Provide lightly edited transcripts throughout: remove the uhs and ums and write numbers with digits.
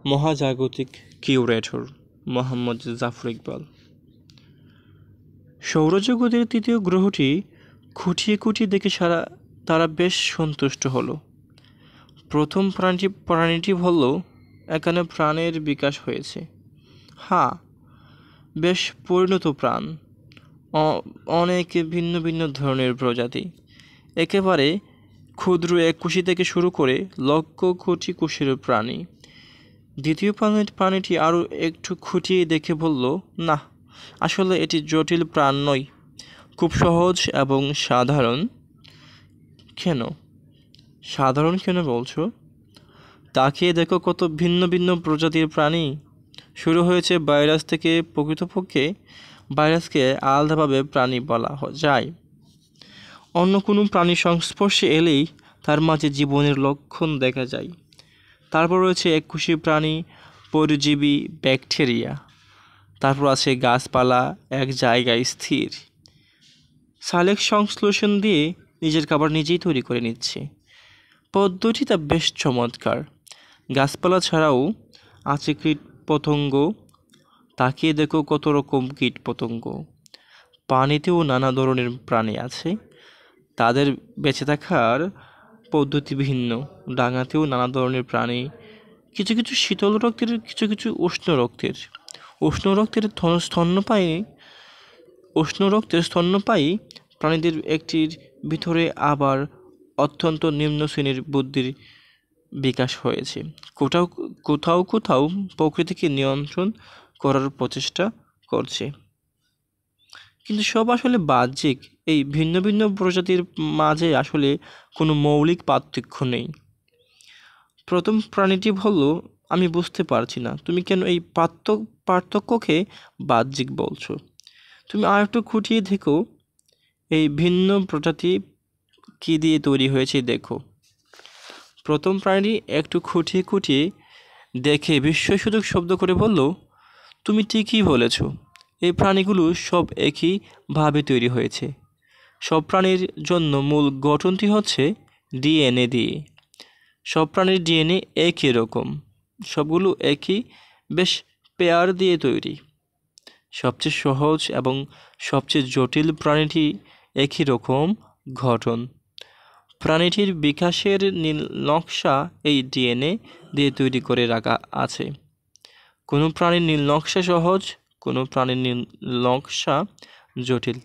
মহাজাগতিক কিউরেটর মোহাম্মদ জাফর ইকবাল। সৌরজগতের তৃতীয় গ্রহটি খুঁটিয়ে খুঁটিয়ে দেখে তারা বেশ সন্তুষ্ট হলো। প্রথম প্রাণীটি বলল, এখানে প্রাণের বিকাশ হয়েছে। হ্যাঁ, বেশ পরিণত প্রাণ, অনেক ভিন্ন ভিন্ন ধরনের প্রজাতি, একেবারে ক্ষুদ্র এক কোষী থেকে শুরু করে লক্ষ কোটি কোষের প্রাণী। দ্বিতীয় প্রাণীটি আরও একটু খুঁটিয়ে দেখে বলল, না, আসলে এটি জটিল প্রাণ নয়, খুব সহজ এবং সাধারণ। কেন সাধারণ কেন বলছো? তাকিয়ে দেখো কত ভিন্ন ভিন্ন প্রজাতির প্রাণী। শুরু হয়েছে ভাইরাস থেকে। প্রকৃতপক্ষে ভাইরাসকে আলাদাভাবে প্রাণী বলা যায়। অন্য কোনো প্রাণীর সংস্পর্শে এলেই তার মাঝে জীবনের লক্ষণ দেখা যায়। তারপর রয়েছে এককোষী প্রাণী, পরজীবী, ব্যাকটেরিয়া। তারপর আছে গাছপালা, এক জায়গায় স্থির, সালেক সংশ্লেষণ দিয়ে নিজের খাবার নিজেই তৈরি করে নিচ্ছে। পদ্ধতিটা বেশ চমৎকার। গাছপালা ছাড়াও আছে কীট পতঙ্গ। তাকিয়ে দেখো কত রকম কীট পতঙ্গ। পানিতেও নানা ধরনের প্রাণী আছে, তাদের বেঁচে থাকার পদ্ধতি ভিন্ন। ডাঙাতেও নানা ধরনের প্রাণী, কিছু কিছু শীতল রক্তের, কিছু কিছু উষ্ণ রক্তের। উষ্ণ রক্তের স্তন্যপায়ী প্রাণীদের একটির ভিতরে আবার অত্যন্ত নিম্ন শ্রেণীর বুদ্ধির বিকাশ হয়েছে। কোথাও কোথাও প্রকৃতিকে নিয়ন্ত্রণ করার প্রচেষ্টা করছে। কিন্তু সব আসলে বাহ্যিক। এই ভিন্ন ভিন্ন প্রজাতির মাঝে আসলে কোনো মৌলিক পার্থক্য নেই। প্রথম প্রাণীটি বলল, আমি বুঝতে পারছি না তুমি কেন এই পার্থক্যকে বাহ্যিক বলছো। তুমি আর একটু খুঁটিয়ে দেখো, এই ভিন্ন প্রজাতি কী দিয়ে তৈরি হয়েছে দেখো। প্রথম প্রাণীটি একটু খুঁটিয়ে খুঁটিয়ে দেখে বিস্ময়সূচক শব্দ করে বলল, তুমি ঠিকই বলেছ, এই প্রাণীগুলো সব একইভাবে তৈরি হয়েছে। সব প্রাণীর জন্য মূল গঠনটি হচ্ছে ডিএনএ দিয়ে। সব প্রাণীর ডিএনএ একই রকম, সবগুলো একই বেশ পেয়ার দিয়ে তৈরি। সবচেয়ে সহজ এবং সবচেয়ে জটিল প্রাণীটি একই রকম গঠন। প্রাণীটির বিকাশের নীল নকশা এই ডিএনএ দিয়ে তৈরি করে রাখা আছে। কোনো প্রাণীর নীল নকশা সহজ, কোনো প্রাণীর নীল নকশা জটিল।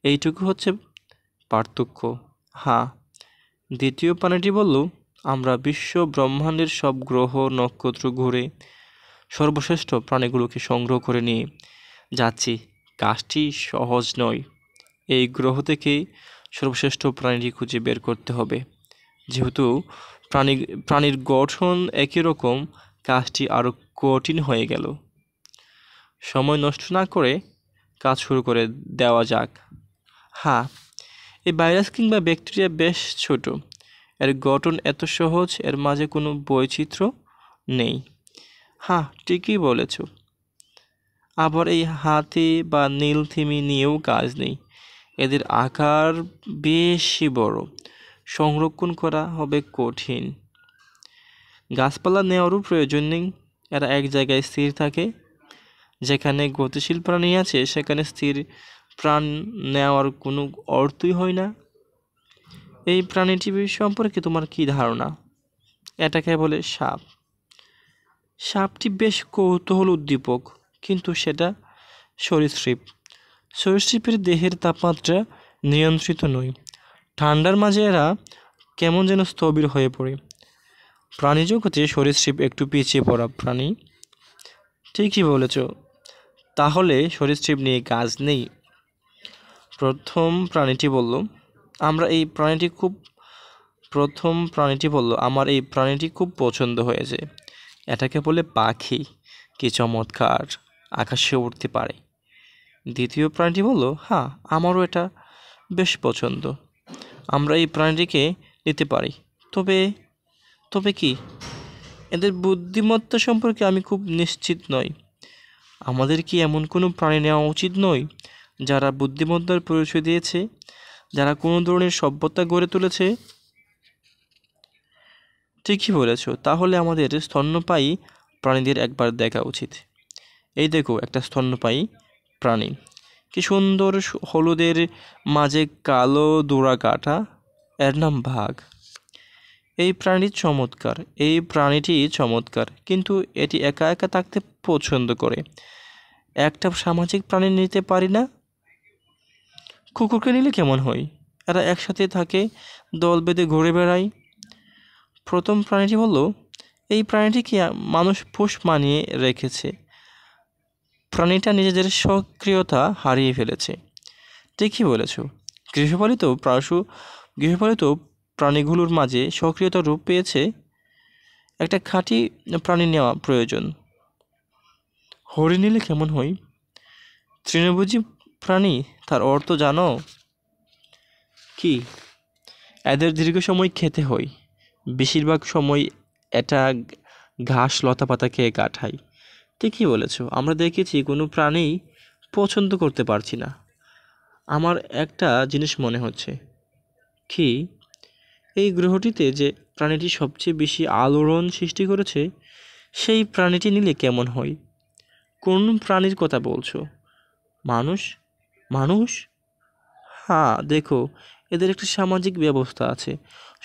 এইটুকু হচ্ছে পার্থক্য। হ্যাঁ, দ্বিতীয় প্রাণীটি বলল, আমরা বিশ্ব ব্রহ্মাণ্ডের সব গ্রহ নক্ষত্র ঘুরে সর্বশ্রেষ্ঠ প্রাণীগুলোকে সংগ্রহ করে নিয়ে যাচ্ছি। কাজটি সহজ নয়। এই গ্রহ থেকে সর্বশ্রেষ্ঠ প্রাণীটি খুঁজে বের করতে হবে। যেহেতু প্রাণীর গঠন একই রকম, কাজটি আরও কঠিন হয়ে গেল। সময় নষ্ট না করে কাজ শুরু করে দেওয়া যাক। হ্যাঁ, এই ভাইরাস কিংবা ব্যাকটেরিয়া বেশ ছোট, এর গঠন এত সহজ, এর মাঝে কোনো বৈচিত্র্য নেই। হ্যাঁ, ঠিকই বলেছ। আবার এই হাতি বা নীলতিমি নিয়েও কাজ নেই। এদের আকার বেশি বড়, সংরক্ষণ করা হবে কঠিন। গাছপালা নেওয়ারও প্রয়োজন নেই, এরা এক জায়গায় স্থির থাকে। যেখানে গতিশীল প্রাণী আছে সেখানে স্থির প্রাণ নেওয়ার কোনো অর্থই হয় না। এই প্রাণীটি সম্পর্কে তোমার কি ধারণা? এটাকে বলে সাপ। সাপটি বেশ কৌতূহল উদ্দীপক, কিন্তু সেটা সরীসৃপ। সরীসৃপের দেহের তাপমাত্রা নিয়ন্ত্রিত নয়। ঠান্ডার মাঝে এরা কেমন যেন স্থবির হয়ে পড়ে। প্রাণী জগতে সরীসৃপ একটু পিছিয়ে পড়া প্রাণী। ঠিকই বলেছ। তাহলে সরীসৃপ নিয়ে কাজ নেই। প্রথম প্রাণীটি বলল, আমার এই প্রাণীটি খুব পছন্দ হয়েছে। এটাকে বলে পাখি। কি চমৎকার, আকাশে উড়তে পারে। দ্বিতীয় প্রাণীটি বলল, হ্যাঁ, আমারও এটা বেশ পছন্দ। আমরা এই প্রাণীটিকে নিতে পারি। তবে কি, এদের বুদ্ধিমত্তা সম্পর্কে আমি খুব নিশ্চিত নই। আমাদের কি এমন কোনো প্রাণী নেওয়া উচিত নয় যারা বুদ্ধিমত্তার পরিচয় দিয়েছে, যারা কোনো ধরনের সভ্যতা গড়ে তুলেছে? ঠিকই বলেছ। তাহলে আমাদের স্তন্যপায়ী প্রাণীদের একবার দেখা উচিত। এই দেখো একটা স্তন্যপায়ী প্রাণী, কি সুন্দর হলুদের মাঝে কালো ডোরা কাটা, এর নাম বাঘ। এই প্রাণীটি চমৎকার, কিন্তু এটি একা একা থাকতে পছন্দ করে। একটা সামাজিক প্রাণী নিতে পারি না? কুকুরকে নিলে কেমন হয়? এরা একসাথে থাকে, দল বেঁধে ঘুরে বেড়ায়। প্রথম প্রাণীটি হলো, এই প্রাণীটিকে মানুষ পোষ মানিয়ে রেখেছে। প্রাণীটা নিজেদের সক্রিয়তা হারিয়ে ফেলেছে। ঠিকই বলেছ। গৃহপালিত প্রাণীগুলোর মাঝে সক্রিয়তা রূপ পেয়েছে। একটা খাঁটি প্রাণী নেওয়া প্রয়োজন। হরিণ নিলে কেমন হয়? তৃণভোজী প্রাণী, তার অর্থ জানো কি? এদের দীর্ঘ সময় খেতে হয়, বেশিরভাগ সময় এটা ঘাস লতাপাতা খেয়ে কাটায়। ঠিকই বলেছ। আমরা দেখেছি কোনো প্রাণী পছন্দ করতে পারছি না। আমার একটা জিনিস মনে হচ্ছে, কি এই গ্রহটিতে যে প্রাণীটি সবচেয়ে বেশি আলোড়ন সৃষ্টি করেছে, সেই প্রাণীটি নিলে কেমন হয়? কোন প্রাণীর কথা বলছো? মানুষ? মানুষ? হ্যাঁ, দেখো, এদের একটা সামাজিক ব্যবস্থা আছে,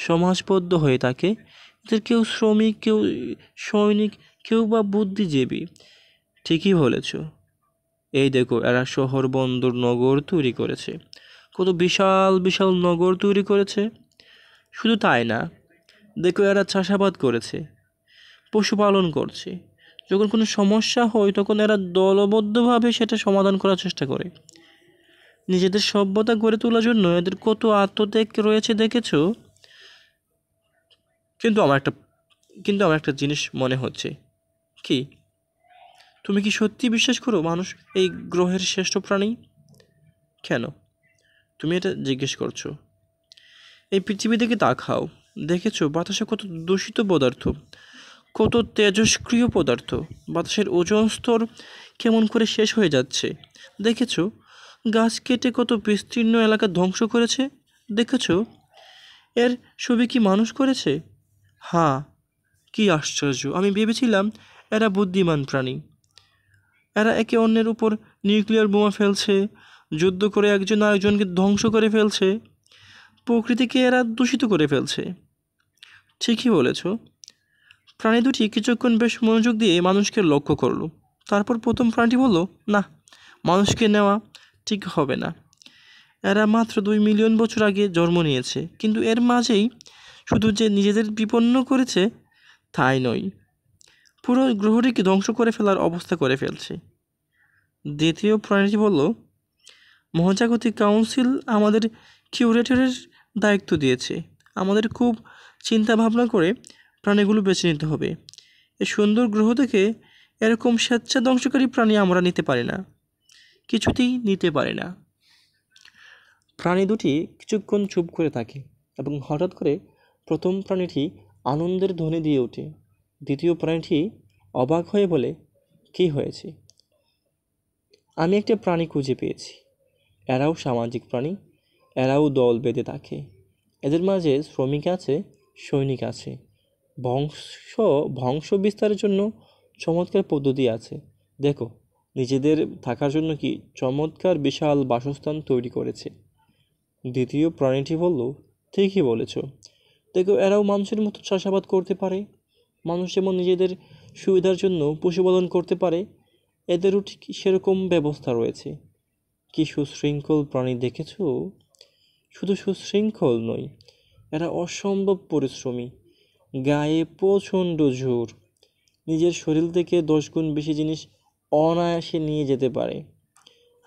সমাজবদ্ধ হয়ে থাকে। এদের কেউ শ্রমিক, কেউ সৈনিক, কেউ বা বুদ্ধিজীবী। ঠিকই বলেছ। এই দেখো, এরা শহর, বন্দর, নগর তৈরি করেছে। কত বিশাল বিশাল নগর তৈরি করেছে। শুধু তাই না, দেখো এরা চাষাবাদ করেছে, পশুপালন করছে। যখন কোনো সমস্যা হয় তখন এরা দলবদ্ধভাবে সেটা সমাধান করার চেষ্টা করে। নিজেদের সভ্যতা গড়ে তোলার জন্য এদের কত আত্মত্যাগ রয়েছে দেখেছো? কিন্তু আমার একটা জিনিস মনে হচ্ছে। কি? তুমি কি সত্যি বিশ্বাস করো মানুষ এই গ্রহের শ্রেষ্ঠ প্রাণী? কেন তুমি এটা জিজ্ঞেস করছো? এই পৃথিবী থেকে তাকাও, দেখেছো বাতাসে কত দূষিত পদার্থ, কত তেজস্ক্রিয় পদার্থ। বাতাসের ওজোন স্তর কেমন করে শেষ হয়ে যাচ্ছে দেখেছো? গাছ কেটে কত বিস্তীর্ণ এলাকা ধ্বংস করেছে দেখেছো? এর ছবি কি মানুষ করেছে? হ্যাঁ, কি আশ্চর্য! আমি ভেবেছিলাম এরা বুদ্ধিমান প্রাণী। এরা একে অন্যের উপর নিউক্লিয়ার বোমা ফেলছে, যুদ্ধ করে একজন আরেকজনকে ধ্বংস করে ফেলছে, প্রকৃতিকে এরা দূষিত করে ফেলছে। ঠিকই বলেছ। প্রাণী দুটি কিছুক্ষণ বেশ মনোযোগ দিয়ে মানুষকে লক্ষ্য করলো। তারপর প্রথম প্রাণীটি বলল, না, মানুষকে নেওয়া ঠিক হবে না। এরা মাত্র 2 মিলিয়ন বছর আগে জন্ম নিয়েছে, কিন্তু এর মাঝেই শুধু যে নিজেদের বিপন্ন করেছে তাই নয়, পুরো গ্রহটিকে ধ্বংস করে ফেলার অবস্থা করে ফেলছে। দ্বিতীয় প্রাণীটি বলল, মহাজাগতিক কাউন্সিল আমাদের কিউরেটরের দায়িত্ব দিয়েছে। আমাদের খুব চিন্তা ভাবনা করে প্রাণীগুলো বেছে নিতে হবে। এই সুন্দর গ্রহ থেকে এরকম স্বেচ্ছা ধ্বংসকারী প্রাণী আমরা নিতে পারি না, কিছুতেই নিতে পারি না। প্রাণী দুটি কিছুক্ষণ চুপ করে থাকে এবং হঠাৎ করে প্রথম প্রাণীটি আনন্দের ধ্বনি দিয়ে ওঠে। দ্বিতীয় প্রাণীটি অবাক হয়ে বলে, কী হয়েছে? আমি একটা প্রাণী খুঁজে পেয়েছি। এরাও সামাজিক প্রাণী, এরাও দল বেঁধে থাকে। এদের মাঝে শ্রমিক আছে, সৈনিক আছে, বংশ বিস্তারের জন্য চমৎকার পদ্ধতি আছে। দেখো, নিজেদের থাকার জন্য কি চমৎকার বিশাল বাসস্থান তৈরি করেছে। দ্বিতীয় প্রাণীটি বলল, ঠিকই বলেছ। দেখো, এরাও মানুষের মতো চাষাবাদ করতে পারে। মানুষ যেমন নিজেদের সুবিধার জন্য পশুপালন করতে পারে, এদেরও ঠিক সেরকম ব্যবস্থা রয়েছে। কি সুশৃঙ্খল প্রাণী দেখেছো? শুধু সুশৃঙ্খল নয়, এরা অসম্ভব পরিশ্রমী, গায়ে প্রচণ্ড জোর, নিজের শরীর থেকে 10 গুণ বেশি জিনিস অনায়াসে নিয়ে যেতে পারে।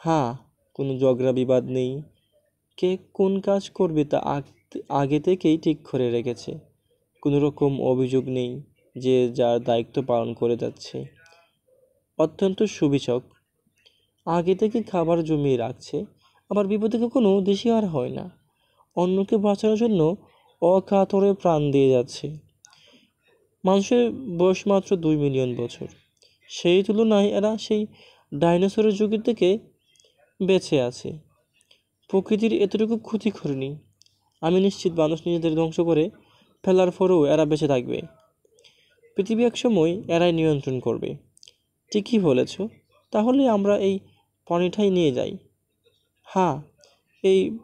হ্যাঁ, কোনো ঝগড়া বিবাদ নেই, কে কোন কাজ করবে তা আগে থেকেই ঠিক করে রেখেছে। কোনো রকম অভিযোগ নেই, যে যার দায়িত্ব পালন করে যাচ্ছে। অত্যন্ত সুবিচার, আগে থেকে খাবার জমিয়ে রাখছে, আবার বিপদে কখনো দিশেহারা আর হয় না। অন্যকে বাঁচানোর জন্য অকাতরে প্রাণ দিয়ে যাচ্ছে। মানুষের বয়স মাত্র 2 মিলিয়ন বছর, সেই তুলনায় এরা সেই ডাইনোসরের যুগের থেকে বেঁচে আছে। প্রকৃতির এতটুকু ক্ষতি করেনি। আমি নিশ্চিত মানুষ নিজেদের ধ্বংস করে ফেলার পরেও এরা বেঁচে থাকবে। পৃথিবী একসময় এরাই নিয়ন্ত্রণ করবে। ঠিকই বলেছ, তাহলে আমরা এই প্রাণীটাই নিয়ে যাই। হ্যাঁ, এই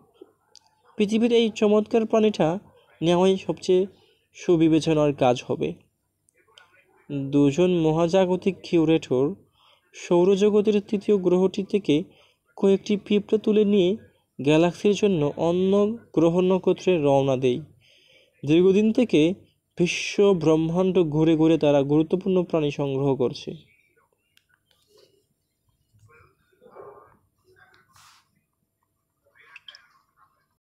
পৃথিবীর এই চমৎকার প্রাণীটা নেওয়াই সবচেয়ে সুবিবেচনার কাজ হবে। দুজন মহাজাগতিক কিউরেটর সৌরজগতের তৃতীয় গ্রহটি থেকে কয়েকটি পিঁপড়ে তুলে নিয়ে গ্যালাক্সির জন্য অন্য গ্রহ নক্ষত্রে রওনা দেয়। দীর্ঘদিন থেকে বিশ্ব ব্রহ্মাণ্ড ঘুরে ঘুরে তারা গুরুত্বপূর্ণ প্রাণী সংগ্রহ করছে।